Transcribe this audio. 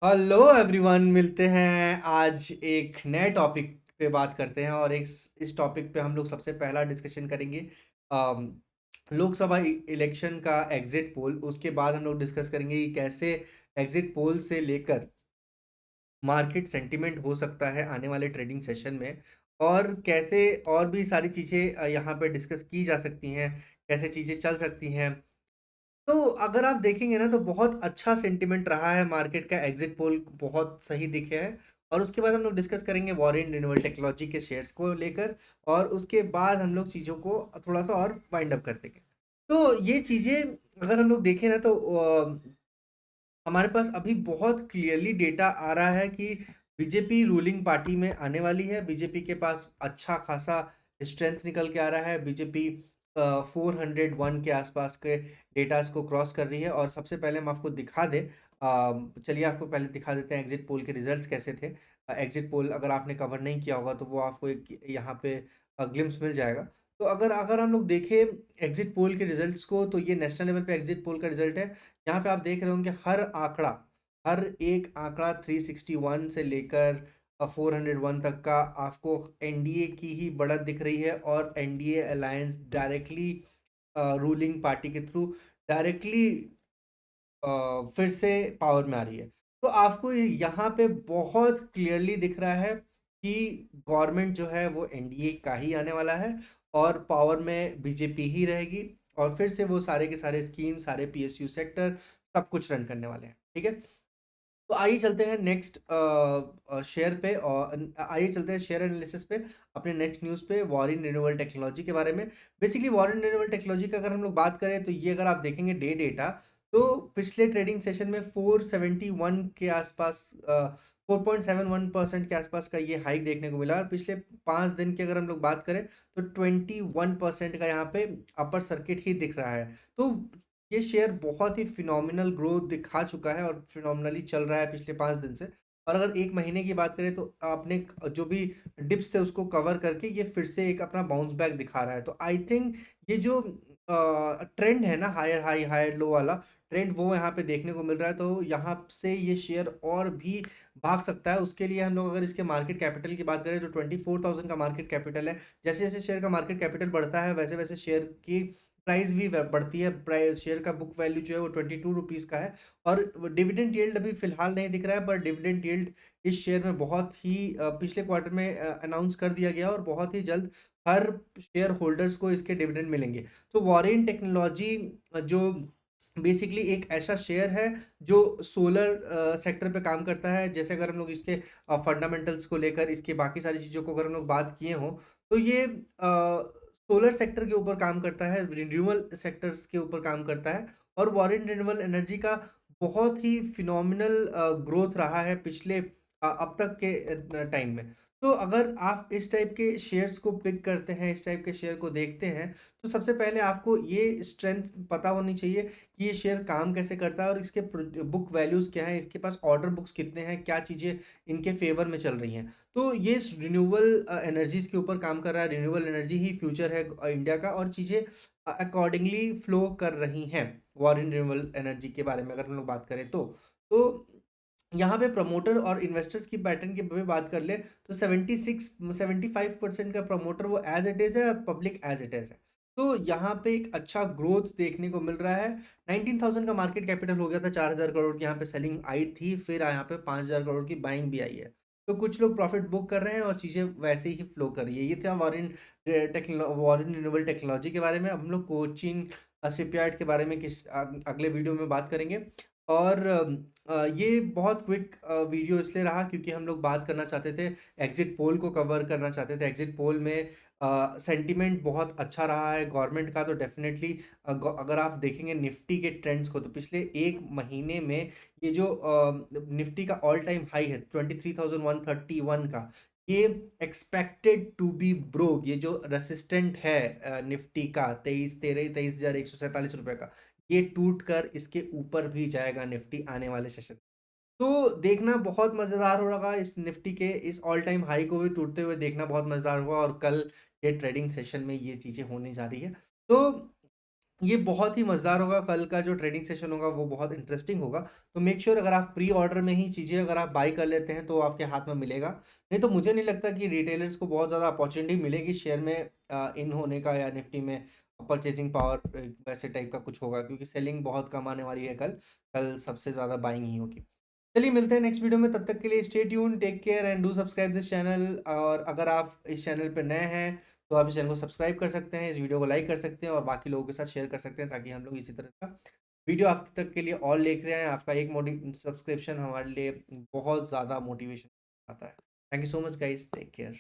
Hello everyone, मिलते हैं आज एक नए टॉपिक पे बात करते हैं और इस टॉपिक पे हम लोग सबसे पहला डिस्कशन करेंगे अम, लोकसभा इलेक्शन का एग्जिट पोल। उसके बाद हम लोग डिस्कस करेंगे कि कैसे एग्जिट पोल से लेकर मार्केट सेंटिमेंट हो सकता है आने वाले ट्रेडिंग सेशन में, और कैसे और भी सारी चीज़ें यहाँ पे डिस्कस की जा सकती हैं, कैसे चीज़ें चल सकती हैं। तो अगर आप देखेंगे ना तो बहुत अच्छा सेंटिमेंट रहा है, मार्केट का एग्जिट पोल बहुत सही दिखे है। और उसके बाद हम लोग डिस्कस करेंगे वॉरेन रिन्यूएबल टेक्नोलॉजी के शेयर्स को लेकर, और उसके बाद हम लोग चीज़ों को थोड़ा सा और वाइंड अप कर देंगे। तो ये चीज़ें अगर हम लोग देखें ना तो हमारे पास अभी बहुत क्लियरली डेटा आ रहा है कि बीजेपी रूलिंग पार्टी में आने वाली है। बीजेपी के पास अच्छा खासा स्ट्रेंथ निकल के आ रहा है। बीजेपी 401 के आसपास के डेटास को क्रॉस कर रही है। और सबसे पहले हम आपको दिखा दें, चलिए आपको पहले दिखा देते हैं एग्जिट पोल के रिजल्ट्स कैसे थे। एग्जिट पोल अगर आपने कवर नहीं किया होगा तो वो आपको एक यहाँ पे ग्लिम्स मिल जाएगा। तो अगर अगर हम लोग देखें एग्जिट पोल के रिजल्ट्स को, तो ये नेशनल लेवल पे एग्जिट पोल का रिजल्ट है। यहाँ पे आप देख रहे होंगे हर एक आंकड़ा 361 से लेकर 401 तक का आपको एनडीए की ही बढ़त दिख रही है। और NDA alliance directly ruling party के थ्रू डायरेक्टली फिर से पावर में आ रही है। तो आपको यहाँ पे बहुत क्लियरली दिख रहा है कि गवर्नमेंट जो है वो एनडीए का ही आने वाला है, और पावर में बीजेपी ही रहेगी। और फिर से वो सारे के सारे स्कीम, सारे पीएसयू सेक्टर सब कुछ रन करने वाले हैं। ठीक है, तो आइए चलते हैं नेक्स्ट शेयर पे, और आइए चलते हैं शेयर एनालिसिस पे, अपने नेक्स्ट न्यूज़ पे वॉरेन रिन्यूएबल टेक्नोलॉजी के बारे में। बेसिकली वॉरेन रिन्यूएबल टेक्नोलॉजी का अगर हम लोग बात करें तो ये अगर आप देखेंगे डे डेटा, तो पिछले ट्रेडिंग सेशन में 471 के आसपास 4.71% के आसपास का ये हाइक देखने को मिला। और पिछले 5 दिन की अगर हम लोग बात करें तो 21% का यहाँ पे अपर सर्किट ही दिख रहा है। तो ये शेयर बहुत ही फिनोमिनल ग्रोथ दिखा चुका है और फिनोमिनली चल रहा है पिछले 5 दिन से। और अगर एक महीने की बात करें तो आपने जो भी डिप्स थे उसको कवर करके ये फिर से एक अपना बाउंस बैक दिखा रहा है। तो आई थिंक ये जो ट्रेंड है ना, हायर हाई हायर लो वाला ट्रेंड, वो यहाँ पे देखने को मिल रहा है। तो यहाँ से ये शेयर और भी भाग सकता है। उसके लिए हम लोग अगर इसके मार्केट कैपिटल की बात करें तो 24,000 का मार्केट कैपिटल है। जैसे जैसे शेयर का मार्केट कैपिटल बढ़ता है वैसे वैसे शेयर की प्राइस भी बढ़ती है। प्राइस शेयर का बुक वैल्यू जो है वो 22 रुपीज़ का है। और डिविडेंड यील्ड अभी फिलहाल नहीं दिख रहा है, पर डिविडेंड यील्ड इस शेयर में बहुत ही पिछले क्वार्टर में अनाउंस कर दिया गया, और बहुत ही जल्द हर शेयर होल्डर्स को इसके डिविडेंड मिलेंगे। तो वॉरेन टेक्नोलॉजी जो बेसिकली एक ऐसा शेयर है जो सोलर सेक्टर पे काम करता है। जैसे अगर हम लोग इसके फंडामेंटल्स को लेकर, इसके बाकी सारी चीज़ों को अगर हम लोग बात किए हों, तो ये सोलर सेक्टर के ऊपर काम करता है, रिन्यूएबल सेक्टर्स के ऊपर काम करता है। और वॉरेन रिन्यूएबल एनर्जी का बहुत ही फिनोमिनल ग्रोथ रहा है पिछले अब तक के टाइम में। तो अगर आप इस टाइप के शेयर्स को पिक करते हैं, इस टाइप के शेयर को देखते हैं, तो सबसे पहले आपको ये स्ट्रेंथ पता होनी चाहिए कि ये शेयर काम कैसे करता है, और इसके बुक वैल्यूज़ क्या हैं, इसके पास ऑर्डर बुक्स कितने हैं, क्या चीज़ें इनके फेवर में चल रही हैं। तो ये रिन्यूएबल एनर्जीज के ऊपर काम कर रहा है। रिन्यूएबल एनर्जी ही फ्यूचर है इंडिया का, और चीज़ें अकॉर्डिंगली फ्लो कर रही हैं। वॉरेन रिन्यूएबल एनर्जी के बारे में अगर हम लोग बात करें तो यहाँ पे प्रमोटर और इन्वेस्टर्स की पैटर्न की भी बात कर ले तो 75% का प्रमोटर वो एज इट इज़ है, और पब्लिक एज इट इज़ है। तो यहाँ पे एक अच्छा ग्रोथ देखने को मिल रहा है। 19,000 का मार्केट कैपिटल हो गया था, 4,000 करोड़ की यहाँ पे सेलिंग आई थी, फिर यहाँ पे 5,000 करोड़ की बाइंग भी आई है। तो कुछ लोग प्रॉफिट बुक कर रहे हैं और चीज़ें वैसे ही फ्लो कर रही है। ये था वॉरेन रिन्यूएबल टेक्नोलॉजी के बारे में। अब हम लोग कोचिन शिपयार्ड के बारे में अगले वीडियो में बात करेंगे। और ये बहुत क्विक वीडियो इसलिए रहा क्योंकि हम लोग बात करना चाहते थे, एग्जिट पोल को कवर करना चाहते थे। एग्जिट पोल में सेंटिमेंट बहुत अच्छा रहा है गवर्नमेंट का। तो डेफिनेटली अगर आप देखेंगे निफ्टी के ट्रेंड्स को, तो पिछले एक महीने में ये जो निफ्टी का ऑल टाइम हाई है 23,131 का, ये एक्सपेक्टेड टू बी ब्रोक। ये जो रेसिस्टेंट है निफ्टी का 23,147 रुपए का, ये टूट कर इसके ऊपर भी जाएगा निफ्टी आने वाले सेशन। तो देखना बहुत मज़ेदार हो रहा, इस निफ्टी के इस ऑल टाइम हाई को भी टूटते हुए देखना बहुत मज़ेदार हुआ। और कल ये ट्रेडिंग सेशन में ये चीज़ें होने जा रही है। तो ये बहुत ही मज़ेदार होगा, कल का जो ट्रेडिंग सेशन होगा वो बहुत इंटरेस्टिंग होगा। तो मेक श्योर अगर आप प्री ऑर्डर में ही चीज़ें अगर आप बाय कर लेते हैं तो आपके हाथ में मिलेगा। नहीं तो मुझे नहीं लगता कि रिटेलर्स को बहुत ज़्यादा अपॉर्च्युनिटी मिलेगी शेयर में इन होने का या निफ्टी में परचेज़िंग पावर वैसे टाइप का कुछ होगा, क्योंकि सेलिंग बहुत कम आने वाली है कल। कल सबसे ज़्यादा बाइंग ही होगी। चलिए मिलते हैं नेक्स्ट वीडियो में, तब तक के लिए stay tuned, take care and do subscribe this channel. और अगर आप इस चैनल पे नए हैं तो आप इस चैनल को सब्सक्राइब कर सकते हैं, इस वीडियो को लाइक कर सकते हैं और बाकी लोगों के साथ शेयर कर सकते हैं, ताकि हम लोग इसी तरह का वीडियो आप तक के लिए और लेके आएँ। आपका एक सब्सक्रिप्शन हमारे लिए बहुत ज़्यादा मोटिवेशन आता है। Thank you so much guys, take care.